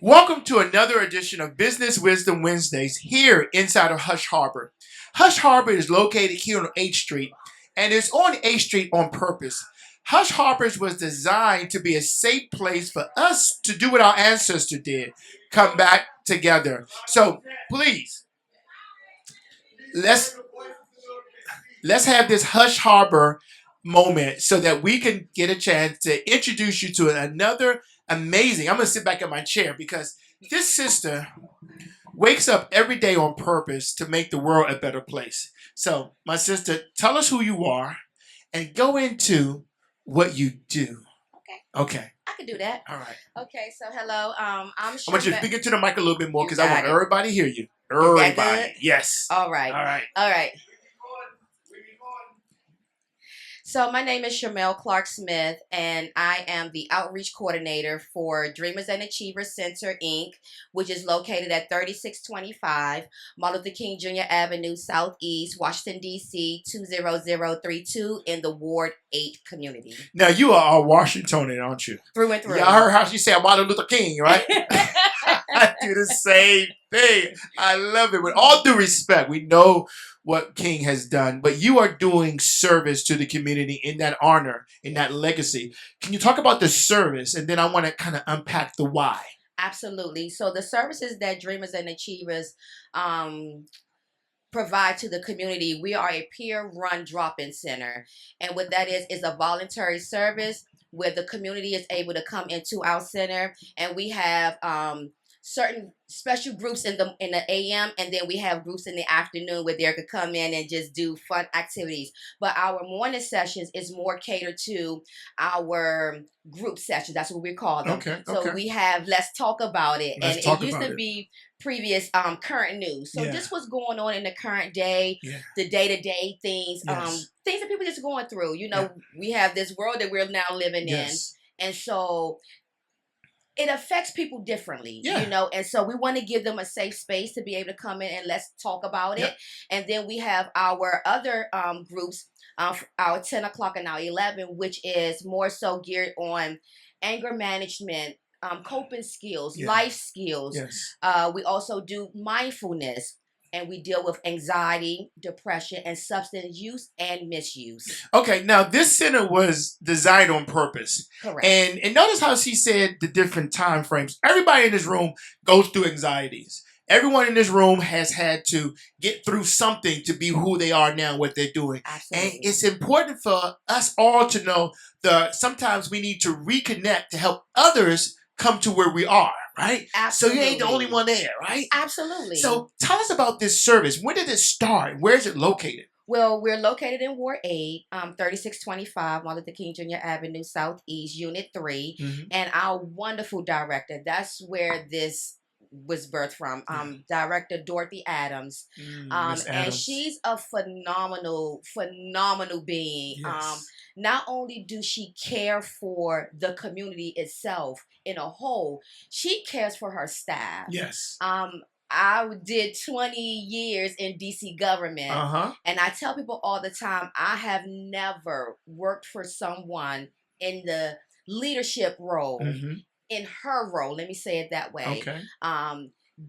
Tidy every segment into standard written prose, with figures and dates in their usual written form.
Welcome to another edition of Business Wisdom Wednesdays here inside of Hush Harbor. Hush Harbor is located here on H Street, and it's on H Street on purpose. Hush Harbors was designed to be a safe place for us to do what our ancestors did, come back together. So please, let's let's have this Hush Harbor moment so that we can get a chance to introduce you to another amazing. I'm gonna sit back in my chair because this sister wakes up every day on purpose to make the world a better place. So, my sister, tell us who you are and go into what you do. Okay, Okay. I can do that. All right. Okay, so hello. I'm I want you to speak into the mic a little bit more You because I want got it. everybody to hear you. Is that Everybody. good? Yes. All right. All right. All right. So my name is Shamel Clark Smith, and I am the outreach coordinator for Dreamers and Achievers Center, Inc., which is located at 3625 Martin Luther King Jr. Avenue, Southeast, Washington, D.C., 20032 in the Ward 8 community. Now, you are a Washingtonian, aren't you? Through and through. Yeah, I heard how she said Martin Luther King, right? I do the same thing. I love it. With all due respect, we know what King has done, but you are doing service to the community in that honor, in that legacy. Can you talk about the service? And then I want to kind of unpack the why. Absolutely. So the services that Dreamers and Achievers provide to the community, we are a peer-run drop-in center. And what that is a voluntary service where the community is able to come into our center, and we have certain special groups in the AM, and then we have groups in the afternoon where they could come in and just do fun activities. But our morning sessions is more catered to our group sessions. That's what we call them. Okay. So we have Let's Talk About It, Let's and talk it used about to it. be previous current news. So Yeah. just what's going on in the current day, Yeah. the day-to-day things, Yes. things that people just going through. You know, we have this world that we're now living Yes. in, and so it affects people differently, Yeah. you know, and so we want to give them a safe space to be able to come in and let's talk about it. And then we have our other groups, our 10 o'clock and our 11, which is more so geared on anger management, coping skills, Yeah. life skills. Yes. We also do mindfulness, and we deal with anxiety, depression, and substance use and misuse. Okay, now this center was designed on purpose. Correct. And notice how she said the different time frames. Everybody in this room goes through anxieties. Everyone in this room has had to get through something to be who they are now, what they're doing. Absolutely. And it's important for us all to know that sometimes we need to reconnect to help others come to where we are, right? Absolutely. So you ain't the only one there, right? Absolutely. So tell us about this service. When did it start? Where is it located? Well, we're located in Ward 8, 3625 Martin Luther King Jr. Avenue, Southeast, Unit 3. Mm-hmm. And our wonderful director, that's where this was birthed from, Director Dorothy Adams. And she's a phenomenal being. Yes. Not only do she care for the community itself in a whole, she cares for her staff. Yes. I did 20 years in DC government, and I tell people all the time, I have never worked for someone in the leadership role, in her role, let me say it that way,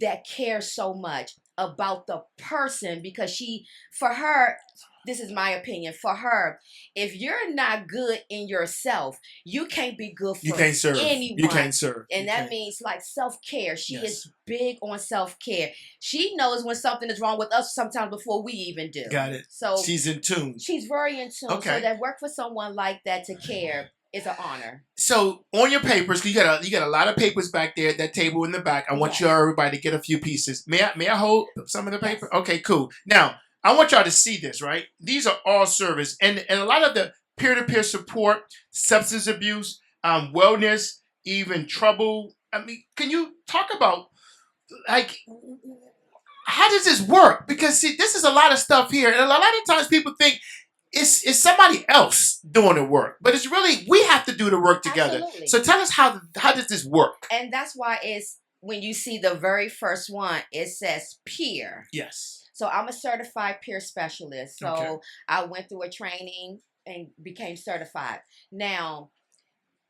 that cares so much about the person, because for her, this is my opinion, for her, if you're not good in yourself, you can't be good for anyone. You can't serve. And that means like self-care. She is big on self-care. She knows when something is wrong with us sometimes before we even do. Got it. So she's in tune. She's very in tune. So that work for someone like that to care is an honor. So on your papers, you got a lot of papers back there at that table in the back. I want everybody to get a few pieces. May I hold some of the paper? Yes. Okay, cool. Now I want y'all to see this, right? These are all service and a lot of the peer-to-peer support, substance abuse, wellness, even trouble. I mean, can you talk about like how does this work? Because see, this is a lot of stuff here, and a lot of times people think it's somebody else doing the work, but it's really we have to do the work together. Absolutely. So tell us how does this work? And that's why it's when you see the very first one, it says peer. Yes. So I'm a certified peer specialist. So I went through a training and became certified. Now,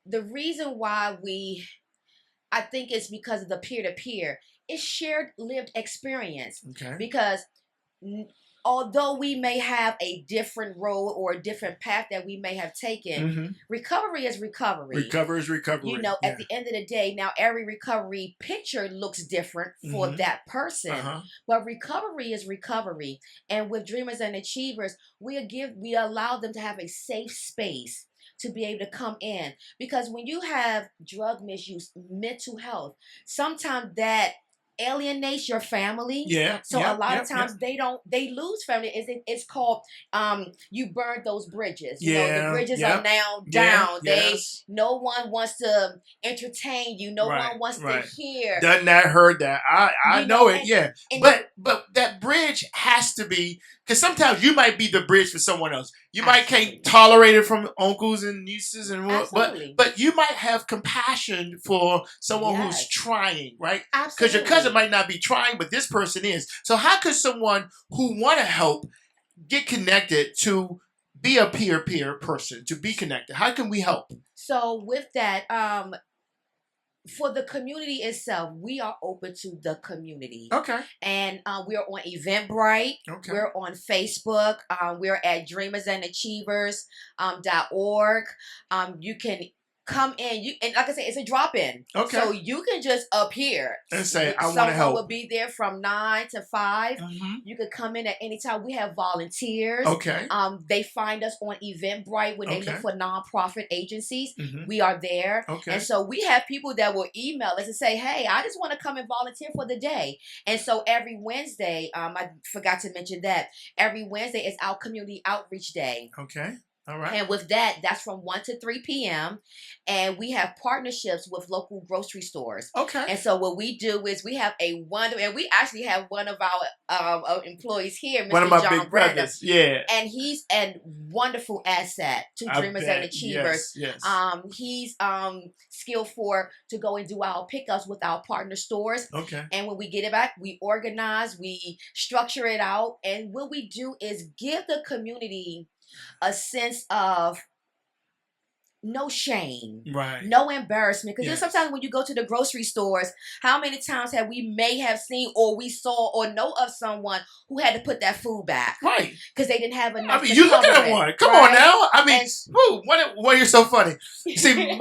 the reason why we I think it's because of the peer-to-peer. It's shared lived experience. Okay. Because although we may have a different road or a different path that we may have taken, recovery is recovery. Recovery is recovery. You know, at the end of the day, now every recovery picture looks different for that person, but recovery is recovery. And with Dreamers and Achievers, we allow them to have a safe space to be able to come in, because when you have drug misuse, mental health, sometimes that alienates your family. So a lot of times they lose family. It's called you burned those bridges. You know, the bridges are now down. No one wants to entertain you. No one wants to hear. Done that, heard that. I know it. But that bridge has to be, because sometimes you might be the bridge for someone else. You might can't tolerate it from uncles and nieces and what, but you might have compassion for someone who's trying, right? Because your cousin might not be trying, but this person is. So how could someone who want to help get connected to be a peer person, to be connected? How can we help? So with that, for the community itself, we are open to the community. Okay. And we're on Eventbrite. Okay. We're on Facebook. We're at dreamersandachievers.org. You can come in, and like I said, it's a drop-in. Okay. So you can just appear and say, I want to help. Someone will be there from 9 to 5. You can come in at any time. We have volunteers. Okay. They find us on Eventbrite when they look for nonprofit agencies. We are there. Okay. And so we have people that will email us and say, hey, I just want to come and volunteer for the day. And so every Wednesday, I forgot to mention that, every Wednesday is our community outreach day. Okay. All right. And with that, that's from 1 to 3 p.m. And we have partnerships with local grocery stores. Okay. And so what we do is we have and we actually have one of our employees here, Mr. One of my John big brothers. Yeah. And he's a wonderful asset to Dreamers and Achievers. Yes. He's skilled to go and do our pickups with our partner stores. Okay. And when we get it back, we organize, we structure it out. And what we do is give the community a sense of no shame, no embarrassment. Because sometimes when you go to the grocery stores, how many times have we may have seen or we saw or know of someone who had to put that food back, right? Because they didn't have enough. I mean, you look at one. Come on now. I mean, why you're so funny? See,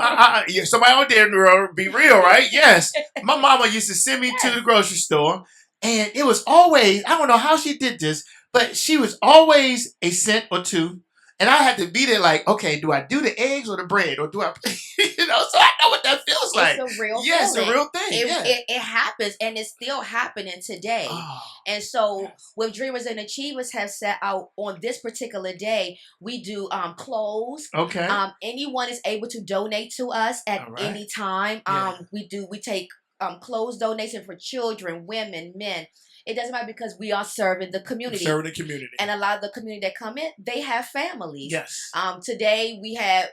somebody out there be real, right? Yes, my mama used to send me to the grocery store, and it was always, I don't know how she did this, but she was always a cent or two. And I had to be there like, okay, do I do the eggs or the bread? Or do I, so I know what that feels like. It's a real feeling. It's a real thing. It happens, and it's still happening today. Oh, and so what Dreamers and Achievers have set out on this particular day, we do clothes. Okay. Anyone is able to donate to us at any time. We take clothes donation for children, women, men. It doesn't matter, because we are serving the community. Serving the community. And a lot of the community that come in, they have families. Yes. Today we had,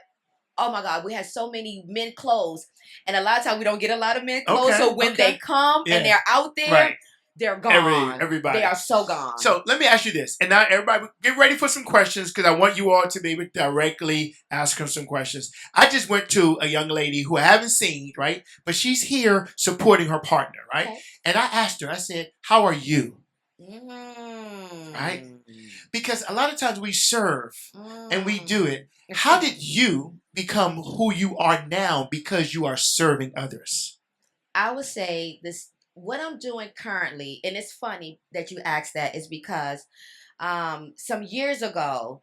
oh my God, we had so many men clothes. And a lot of times we don't get a lot of men clothes. So when they come and they're out there, they're gone. Everybody. They are so gone. So let me ask you this. And now everybody get ready for some questions, because I want you all to be able to directly ask her some questions. I just went to a young lady who I haven't seen, right? But she's here supporting her partner, right? Okay. And I asked her, I said, how are you? Right? Because a lot of times we serve and we do it. How did you become who you are now because you are serving others? I would say this. What I'm doing currently, and it's funny that you asked that, is because some years ago,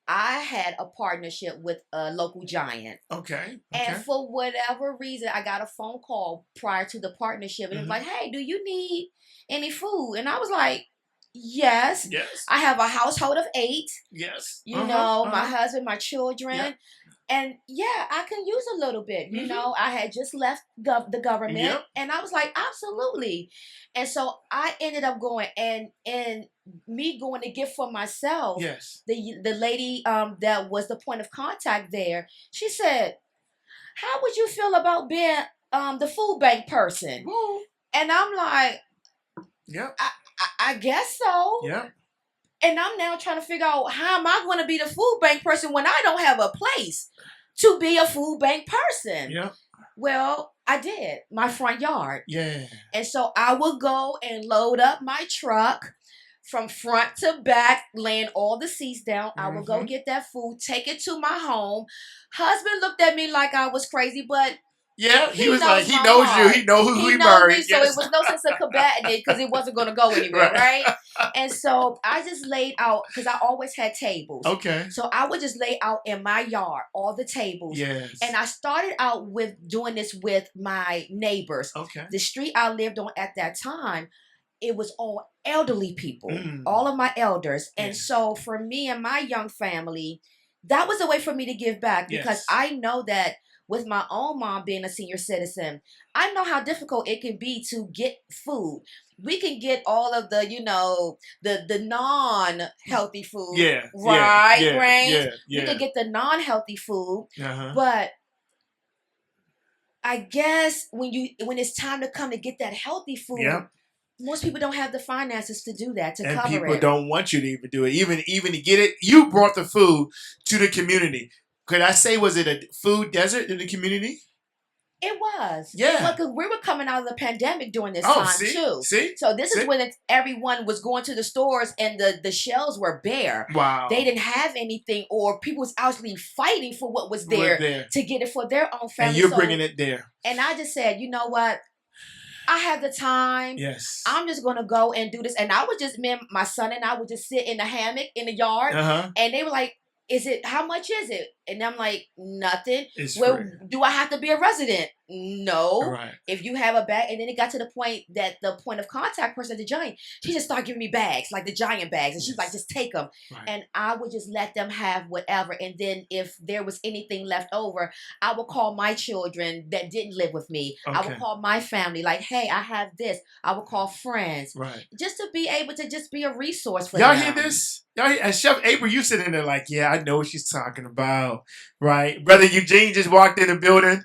I had a partnership with a local giant. Okay. And for whatever reason, I got a phone call prior to the partnership. And it was like, hey, do you need any food? And I was like, yes. Yes. I have a household of 8. Yes. You know, my husband, my children. Yep. And I can use a little bit. You know, I had just left the government, and I was like, absolutely. And so I ended up going and me going to get for myself. Yes. The lady that was the point of contact there, she said, how would you feel about being the food bank person? Ooh. And I'm like, I guess so. Yeah. And I'm now trying to figure out, how am I going to be the food bank person when I don't have a place to be a food bank person? Yeah. Well, I did. My front yard. Yeah. And so I would go and load up my truck from front to back, laying all the seats down. I would go get that food, take it to my home. Husband looked at me like I was crazy, but yeah, he was like, he my knows heart. you. He knows who he knows married. me, so Yes. it was no sense of combating it because it wasn't going to go anywhere, right? And so I just laid out, because I always had tables. Okay. So I would just lay out in my yard, all the tables. Yes. And I started out with doing this with my neighbors. Okay. The street I lived on at that time, it was all elderly people, all of my elders. And so for me and my young family, that was a way for me to give back, because I know that with my own mom being a senior citizen, I know how difficult it can be to get food. We can get all of the, the non-healthy food, right? We can get the non-healthy food, but I guess when it's time to come to get that healthy food, most people don't have the finances to do that, to cover it. And people don't want you to even do it. Even to get it, you brought the food to the community. Could I say, was it a food desert in the community? It was. Yeah. Because we were coming out of the pandemic during this time, too. See? So this is when everyone was going to the stores and the shelves were bare. Wow. They didn't have anything, or people was actually fighting for what was there to get it for their own family. And you're bringing it there. And I just said, you know what? I have the time. Yes. I'm just going to go and do this. And I would just, my son and I would just sit in the hammock in the yard. And they were like, how much is it? And I'm like, nothing. It's well, free. Do I have to be a resident? No. Right. If you have a bag, and then it got to the point that the point of contact person at the Giant, she just started giving me bags, like the Giant bags, and she's like, just take them. Right. And I would just let them have whatever. And then if there was anything left over, I would call my children that didn't live with me. I would call my family, like, hey, I have this. I would call friends. Right. Just to be able to just be a resource for them. Y'all hear this? And Chef April, you sitting there like, yeah, I know what she's talking about, right? Brother Eugene just walked in the building.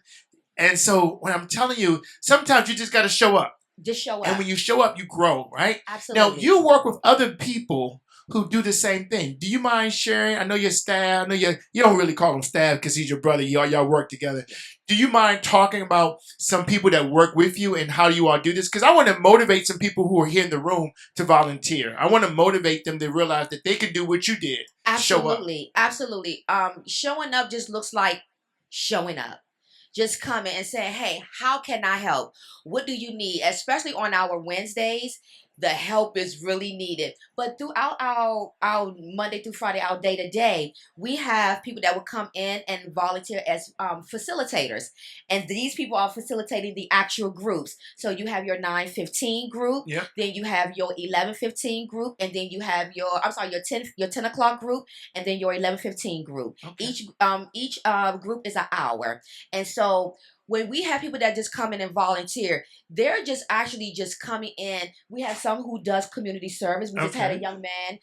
And so when I'm telling you, sometimes you just got to show up. Just show up. And when you show up, you grow, right? Absolutely. Now, you work with other people who do the same thing. Do you mind sharing? I know your staff. I know you don't really call him staff because he's your brother. Y'all work together. Do you mind talking about some people that work with you and how you all do this? Because I want to motivate some people who are here in the room to volunteer. I want to motivate them to realize that they can do what you did. Absolutely. Absolutely. Showing up just looks like showing up. Just coming and saying, hey, how can I help? What do you need? Especially on our Wednesdays, the help is really needed. But throughout our Monday through Friday, our day-to-day, we have people that will come in and volunteer as facilitators. And these people are facilitating the actual groups. So you have your 9:15 group, then you have your 11:15 group, and then you have your 10 o'clock group, and then your 11:15 group. Okay. Each group is an hour. And so when we have people that just come in and volunteer, they're just actually just coming in. We have some who does community service. We just had a young man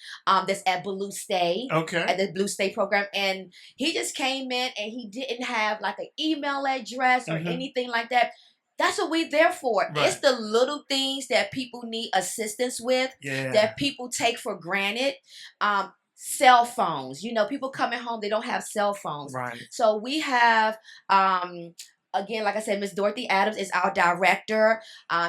that's at Blue Stay, at the Blue Stay program, and he just came in and he didn't have like an email address or anything like that. That's what we're there for. Right. It's the little things that people need assistance with, that people take for granted. Cell phones. People coming home, they don't have cell phones. Right. So we have again, like I said, Miss Dorothy Adams is our director.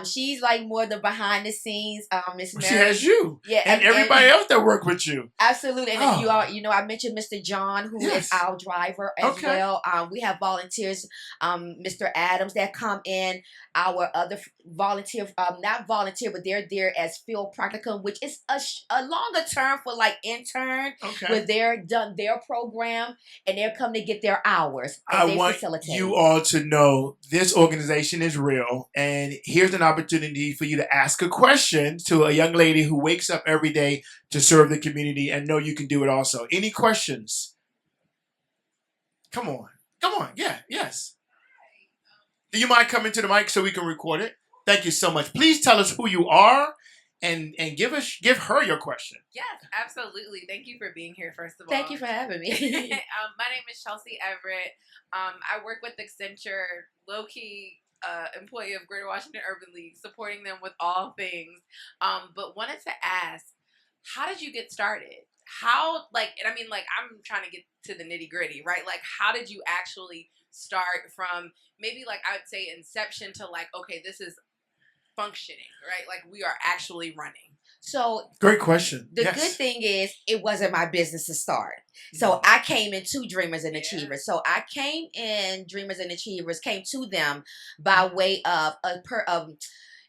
She's like more the behind the scenes. Miss Mary. She has you. Yeah. And everybody else that work with you. Absolutely. And I mentioned Mr. John, who is our driver as well. We have volunteers, Mr. Adams, that come in. Our other volunteer, not volunteer, but they're there as field practicum, which is a longer term for like intern, where they're done their program and they're coming to get their hours. And I want you all to know this organization is real, and here's an opportunity for you to ask a question to a young lady who wakes up every day to serve the community and know you can do it also. Any questions? Come on. Yeah, yes. Do you mind coming to the mic so we can record it? Thank you so much. Please tell us who you are and give her your question. Yes, absolutely. Thank you for being here, first of all. Thank you for having me. My name is Chelsea Everett. I work with Accenture, low-key employee of Greater Washington Urban League, supporting them with all things. But wanted to ask, how did you get started? how, like, and I mean, like, I'm trying to get to the nitty gritty, right? Like, how did you actually start from maybe, like, I would say inception to, like, okay, this is functioning, right? Like, we are actually running. So great question. The good thing is it wasn't my business to start. So I came into Dreamers and Achievers. So I came in Dreamers and Achievers, came to them by way of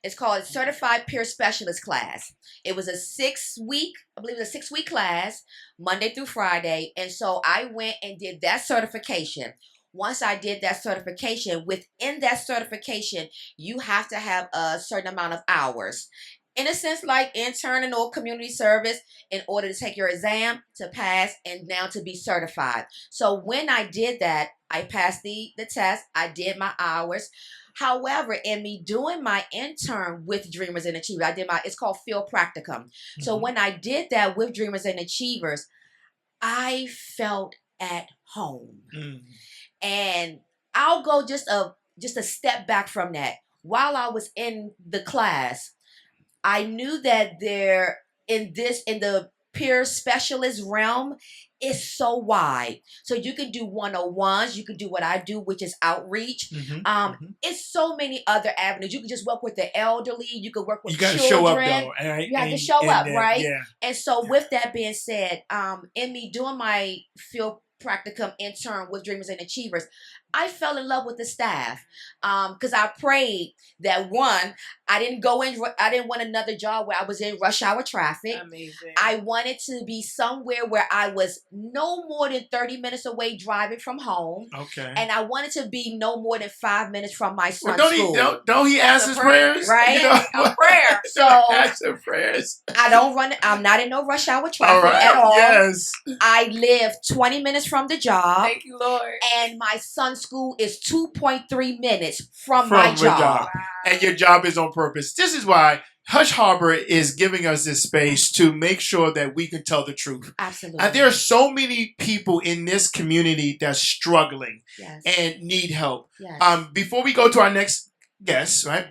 it's called a Certified Peer Specialist class. It was a 6-week, I believe it was a 6-week class, Monday through Friday. And so I went and did that certification. Once I did that certification, within that certification, you have to have a certain amount of hours. In a sense, like intern or community service, in order to take your exam, to pass, and now to be certified. So when I did that, I passed the test. I did my hours. However, in me doing my intern with Dreamers and Achievers, it's called Field Practicum. So when I did that with Dreamers and Achievers, I felt at home. And I'll go just a step back from that. While I was in the class, I knew that in the peer specialist realm is so wide. So you can do 101s, you can do what I do, which is outreach. It's so many other avenues. You can just work with the elderly, you can work with children. You gotta show up though, right? You have to show up, right? Yeah. And so with that being said, in me doing my field practicum intern with Dreamers and Achievers, I fell in love with the staff because I prayed that one, I didn't want another job where I was in rush hour traffic. Amazing. I wanted to be somewhere where I was no more than 30 minutes away driving from home. Okay. And I wanted to be no more than 5 minutes from my son's school. Don't he ask his prayers? Right? A prayer. So ask his prayers. I'm not in no rush hour traffic at all. Yes. I live 20 minutes from the job. Thank you, Lord. And my son's school is 2.3 minutes from my job. Wow. And your job is on purpose. This is why Hush Harbor is giving us this space to make sure that we can tell the truth. Absolutely. And there are so many people in this community that's struggling and need help. Yes. Before we go to our next guest, right?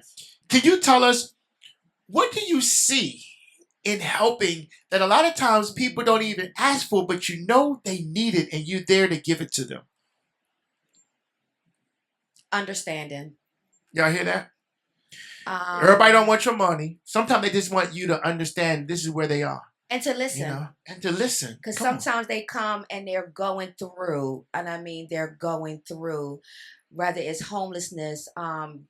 Can you tell us, what do you see in helping that a lot of times people don't even ask for, but you know they need it and you're there to give it to them? Understanding. Y'all hear that? Everybody don't want your money. Sometimes they just want you to understand this is where they are. And to listen. You know? And to listen. Because sometimes they come and they're going through, and I mean they're going through, whether it's homelessness,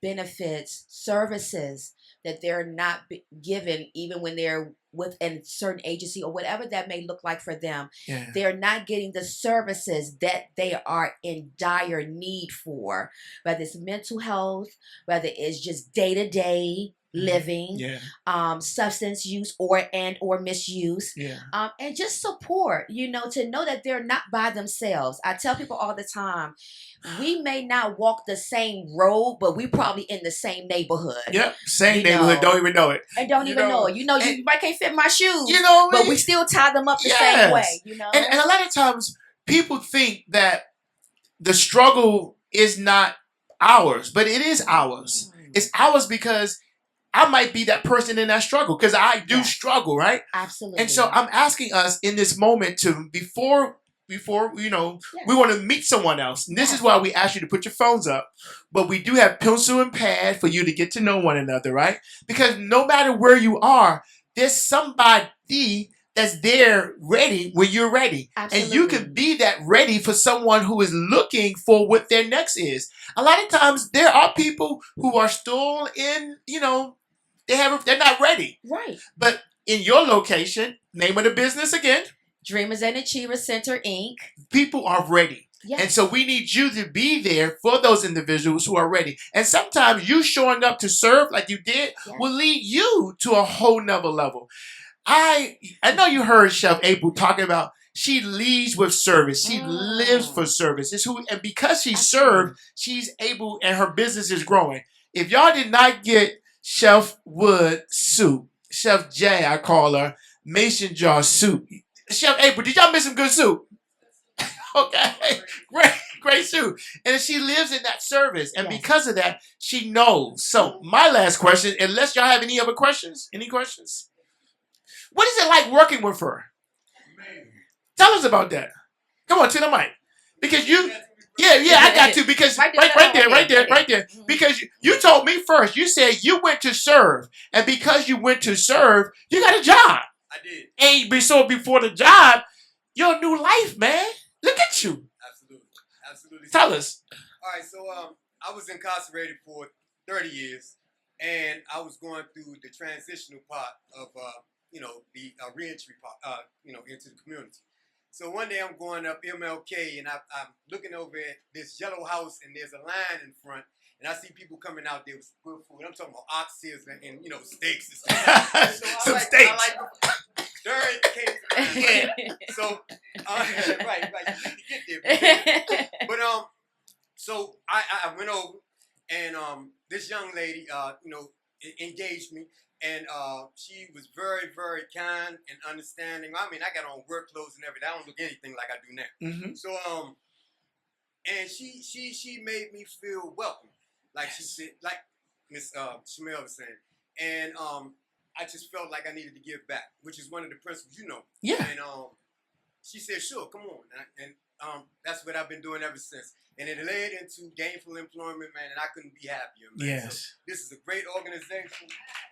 benefits, services that they're not given even when they're within a certain agency or whatever that may look like for them. Yeah. They're not getting the services that they are in dire need for, whether it's mental health, whether it's just day-to-day living, substance use or misuse, and just support, to know that they're not by themselves. I tell people all the time, we may not walk the same road, but we probably in the same neighborhood. Yep, same neighborhood, don't even know it. And don't even know it. You might can't fit my shoes, but we still tie them up the same way, And a lot of times people think that the struggle is not ours, but it is ours. It's ours because I might be that person in that struggle because I do struggle, right? Absolutely. And so I'm asking us in this moment to, before we want to meet someone else. And this is why we ask you to put your phones up. But we do have pencil and pad for you to get to know one another, right? Because no matter where you are, there's somebody that's there ready when you're ready. Absolutely. And you can be that ready for someone who is looking for what their next is. A lot of times there are people who are still in, they're not ready. Right. But in your location, name of the business again? Dreamers and Achievers Center, Inc. People are ready. Yes. And so we need you to be there for those individuals who are ready. And sometimes you showing up to serve like you did will lead you to a whole nother level. I know you heard Chef April talking about she leads with service. She lives for service. And because she served, she's able, and her business is growing. If y'all did not get Chef Wood soup, Chef J, I call her, Mason jar soup. Chef April, did y'all miss some good soup? Okay, great soup. And she lives in that service. And because of that, she knows. So my last question, unless y'all have any other questions, any questions? What is it like working with her? Amazing. Tell us about that. Come on, to the mic. Because you, I got to. Because right there. Because you told me first. You said you went to serve, and because you went to serve, you got a job. I did. And so before the job, your new life, man. Look at you. Absolutely. Tell us. All right, so I was incarcerated for 30 years, and I was going through the transitional part of the reentry part, into the community. So one day I'm going up MLK, and I'm looking over at this yellow house, and there's a line in front, and I see people coming out there with good food. I'm talking about oxtails and steaks and stuff. So steaks. I like during came So right, you need to get there. But so I went over, and this young lady engaged me. And she was very, very kind and understanding. I mean, I got on work clothes and everything. I don't look anything like I do now. Mm-hmm. So, and she made me feel welcome, like she said, like Miss Shamel was saying. And I just felt like I needed to give back, which is one of the principles, Yeah. And she said, "Sure, come on." And that's what I've been doing ever since. And it led into gainful employment, man, and I couldn't be happier, man. Yes. So this is a great organization.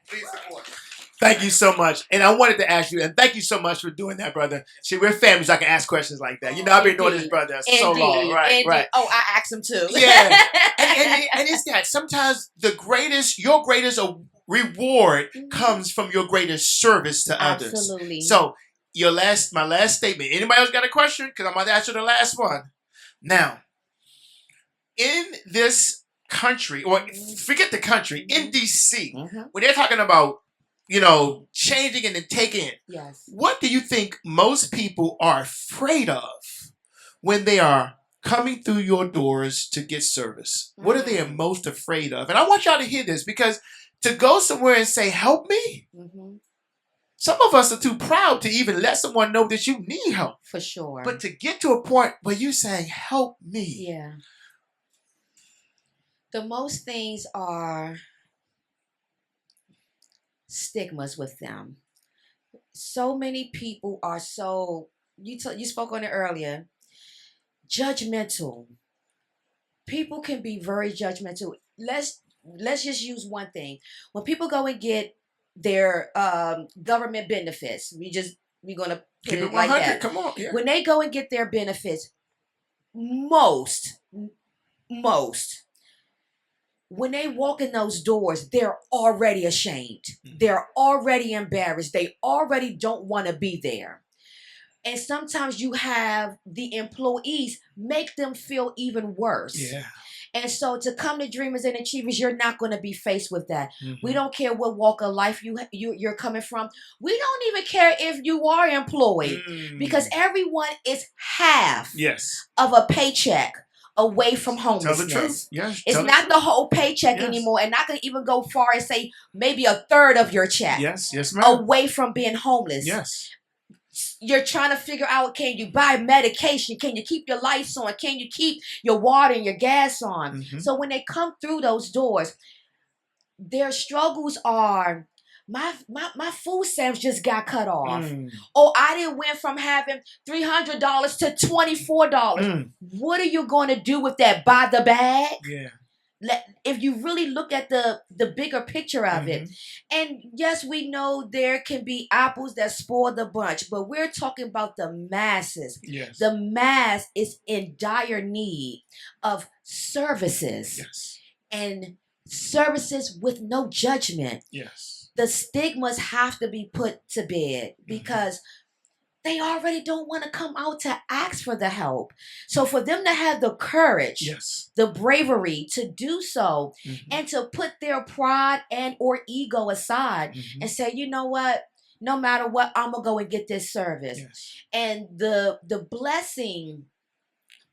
Please support it. Thank you so much. And I wanted to ask you, and thank you so much for doing that, brother. See, we're family, so I can ask questions like that. I've been doing this, brother, so long. Right. Oh, I asked him too. Yeah. and it's that. Sometimes your greatest reward comes from your greatest service to others. Absolutely. So, my last statement. Anybody else got a question? Because I'm going to answer the last one. Now, in this country, or forget the country, in D.C., when they're talking about, changing and then taking it, yes, what do you think most people are afraid of when they are coming through your doors to get service? What are they most afraid of? And I want y'all to hear this, because to go somewhere and say, "Help me," some of us are too proud to even let someone know that you need help. For sure. But to get to a point where you're saying, "Help me." Yeah. The most things are stigmas with them. So many people are you spoke on it earlier, judgmental. People can be very judgmental. Let's just use one thing. When people go and get their government benefits, we're gonna put it like that. Come on. Yeah. When they go and get their benefits, most when they walk in those doors, they're already ashamed. They're already embarrassed. They already don't want to be there. And sometimes you have the employees make them feel even worse. Yeah. And so to come to Dreamers and Achievers, you're not going to be faced with that. We don't care what walk of life you're coming from. We don't even care if you are employed, because everyone is half of a paycheck away from homelessness. Tell the truth. Yes, it's not the whole paycheck anymore, and I can even go far and say maybe a third of your check. Yes, ma'am. Away from being homeless. Yes. You're trying to figure out, can you buy medication? Can you keep your lights on? Can you keep your water and your gas on? So when they come through those doors, their struggles are, my food stamps just got cut off. Oh, I didn't went from having $300 to $24. What are you going to do with that? Buy the bag? Yeah. If you really look at the bigger picture of it. And yes, we know there can be apples that spoil the bunch, but we're talking about the masses. Yes. The mass is in dire need of services. Yes. And services with no judgment. Yes. The stigmas have to be put to bed, because they already don't want to come out to ask for the help. So for them to have the courage, the bravery to do so, and to put their pride and or ego aside and say, you know what, no matter what, I'm going to go and get this service. And the blessing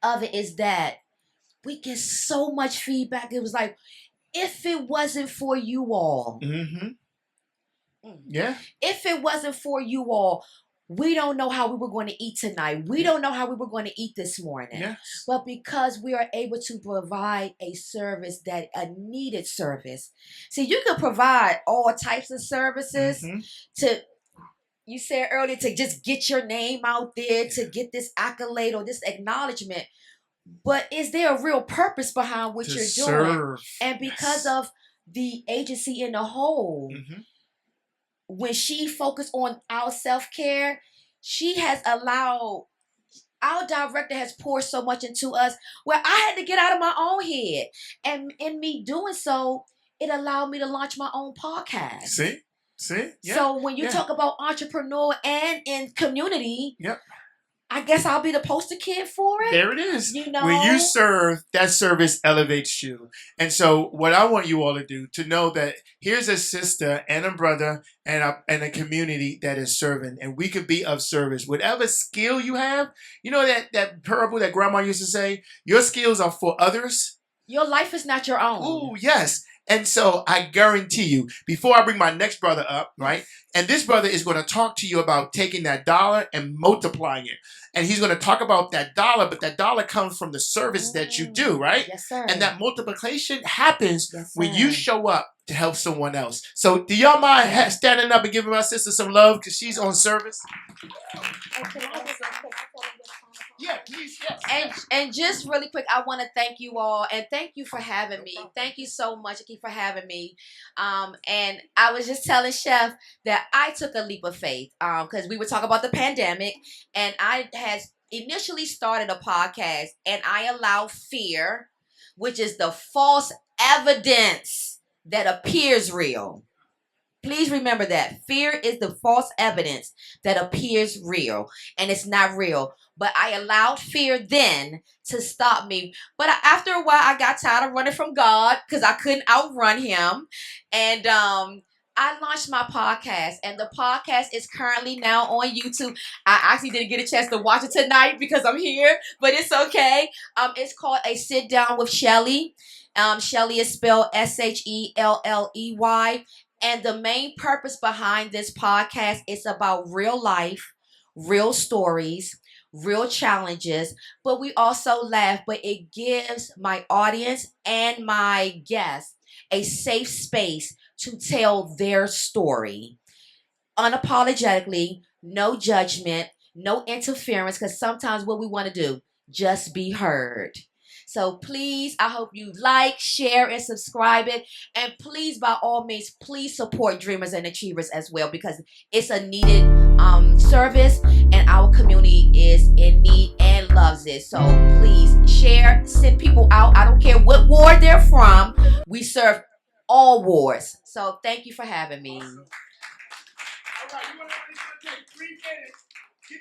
of it is that we get so much feedback. It was like, if it wasn't for you all, if it wasn't for you all, we don't know how we were going to eat tonight. We don't know how we were going to eat this morning. But because we are able to provide a service, that a needed service. See, you can provide all types of services to you said earlier, to just get your name out there, to get this accolade or this acknowledgement. But is there a real purpose behind what you're doing? And because of the agency in the whole, when she focused on our self-care, she has allowed, our director has poured so much into us where I had to get out of my own head. And in me doing so, it allowed me to launch my own podcast. See? Yeah. So when you talk about entrepreneur and in community, I guess I'll be the poster kid for it. There it is. You know, when you serve, that service elevates you. And so what I want you all to do, to know that here's a sister and a brother and a community that is serving, and we could be of service. Whatever skill you have, you know that parable that grandma used to say, your skills are for others. Your life is not your own. Oh, yes. And so I guarantee you, before I bring my next brother up, right? And this brother is going to talk to you about taking that dollar and multiplying it. And he's going to talk about that dollar, but that dollar comes from the service that you do, right? Yes, sir. And that multiplication happens when you show up to help someone else. So do y'all mind standing up and giving my sister some love because she's on service? Yeah, please, yes. And just really quick, I want to thank you all, and thank you for having me. Thank you so much, Aki, for having me. And I was just telling Chef that I took a leap of faith because we were talking about the pandemic, and I had initially started a podcast, and I allowed fear, which is the false evidence that appears real. Please remember that. Fear is the false evidence that appears real, and it's not real. But I allowed fear then to stop me. But after a while, I got tired of running from God because I couldn't outrun him. And I launched my podcast, and the podcast is currently now on YouTube. I actually didn't get a chance to watch it tonight because I'm here, but it's okay. It's called A Sit Down with Shelly. Shelly is spelled Shelley. And the main purpose behind this podcast is about real life, real stories, real challenges, but we also laugh. But it gives my audience and my guests a safe space to tell their story unapologetically, no judgment, no interference, because sometimes what we want to do, just be heard. So please, I hope you like, share, and subscribe it. And please, by all means, please support Dreamers and Achievers as well, because it's a needed service, and our community is in need and loves it. So please share, send people out. I don't care what ward they're from. We serve all wards. So thank you for having me. Awesome. All right, you want to take 3 minutes. Get